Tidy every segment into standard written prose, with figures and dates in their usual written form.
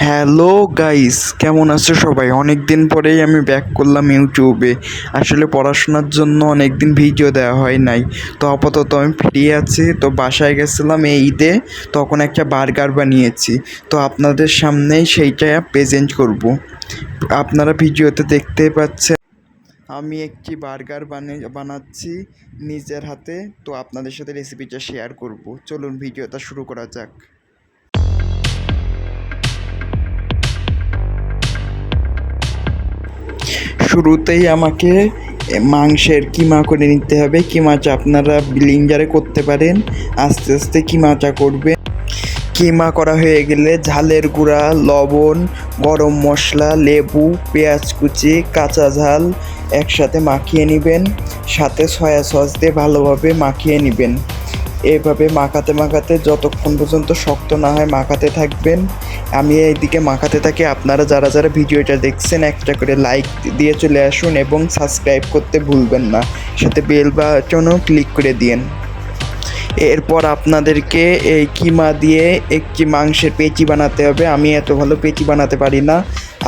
Hello guys, কেমন আছো সবাই? অনেক দিন পরেই আমি ব্যাক করলাম ইউটিউবে। আসলে পড়াশোনার জন্য অনেক দিন ভিডিও দেওয়া হয় নাই। তো আপাতত আমি ফ্রি আছি। তো বাসায় গেছিলাম এই ঈদে, তখন একটা বার্গার বানিয়েছি। তো আপনাদের সামনেই সেইটা প্রেজেন্ট করব। আপনারা ভিডিওতে দেখতেই পাচ্ছেন আমি একটি বার্গার বানাচ্ছি নিজের হাতে। তো আপনাদের সাথে রেসিপিটা শেয়ার করব। চলুন ভিডিওটা শুরু করা যাক। শুরুতেই আমাকে মাংসের কিমা করে নিতে হবে। কিমাটা আপনারা ব্লেন্ডারে করতে পারেন, আস্তে আস্তে কিমাটা করবেন। কিমা করা হয়ে গেলে ঝালের গুঁড়া, লবণ, গরম মশলা, লেবু, পেঁয়াজ কুচি, কাঁচা ঝাল একসাথে মাখিয়ে নেবেন। সাথে সয়া সস দিয়ে ভালোভাবে মাখিয়ে নেবেন। এভাবে মাখাতে মাখাতে যতক্ষণ পর্যন্ত শক্ত না হয় মাখাতে থাকবেন। আমি এইদিকে মাখাতে থাকি। আপনারা যারা যারা ভিডিওটা দেখছেন একটা করে লাইক দিয়ে চলে আসুন এবং সাবস্ক্রাইব করতে ভুলবেন না, সাথে বেল বাটনও ক্লিক করে দিন। এরপর আপনাদেরকে এই কিমা দিয়ে একটি মাংসের পেঁচি বানাতে হবে। আমি এত ভালো পেঁচি বানাতে পারি না,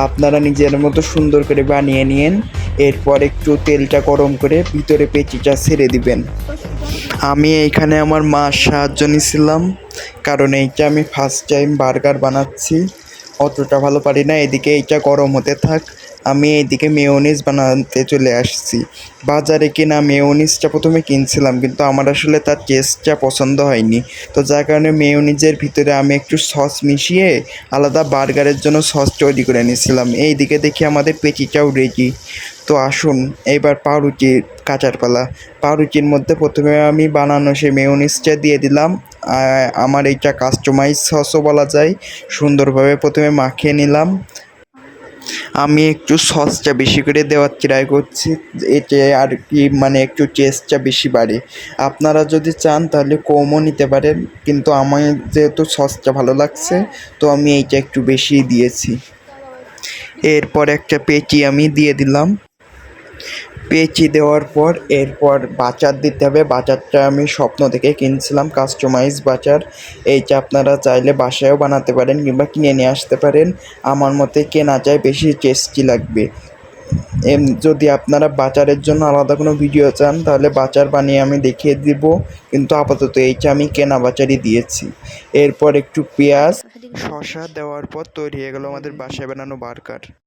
আপনারা নিজের মতো সুন্দর করে বানিয়ে নিন। এরপর একটু তেলটা গরম করে ভিতরে পেঁচিটা ছেড়ে দিবেন। আমি এইখানে আমার মার সাহায্য নিয়েছিলাম, কারণ এইটা আমি ফার্স্ট টাইম বার্গার বানাচ্ছি, অতটা ভালো পারি না। এদিকে এইটা গরম হতে থাক, আমি এইদিকে মেয়োনিজ বানাতে চলে আসছি। বাজারে কেনা মেয়োনিজটা প্রথমে কিনছিলাম, কিন্তু আমার আসলে তার টেস্টটা পছন্দ হয়নি। তো যার কারণে মেয়োনিজের ভিতরে আমি একটু সস মিশিয়ে আলাদা বার্গারের জন্য সস তৈরি করে নিয়েছিলাম। এইদিকে দেখি আমাদের পেঁচিটাও রেডি। তো আসুন এবার পাউরুটি কাটার পালা। পাউরুটির মধ্যে প্রথমে আমি বানানো সেই মেয়োনিজটা দিয়ে দিলাম। আমার এইটা কাস্টমাইজ সসও বলা যায়। সুন্দরভাবে প্রথমে মাখিয়ে নিলাম। আমি একটু সসটা বেশি করে দেওয়ার ট্রাই করছি, এতে আর কি মানে একটু টেস্টটা বেশি বাড়ে। আপনারা যদি চান তাহলে কমও নিতে পারেন, কিন্তু আমার যেহেতু সসটা ভালো লাগছে তো আমি এইটা একটু বেশি দিয়েছি। এরপর একটা পেঁচি আমি দিয়ে দিলাম। পেঁচি দেওয়ার পর এরপর বাটার দিতে হবে। বাটারটা আমি স্বপ্ন থেকে কিনছিলাম, কাস্টমাইজ বাটার। এইটা আপনারা চাইলে বাসায়ও বানাতে পারেন কিংবা কিনে নিয়ে আসতে পারেন। আমার মতে কেনা যায়, বেশি টেস্টি লাগবে। যদি আপনারা বাটারের জন্য আলাদা কোনো ভিডিও চান তাহলে বাটার বানিয়ে আমি দেখিয়ে দিব, কিন্তু আপাতত এইটা আমি কেনা বাটারই দিয়েছি। এরপর একটু পেঁয়াজ, শসা দেওয়ার পর তৈরি হয়ে গেল আমাদের বাসায় বানানো বার্গার।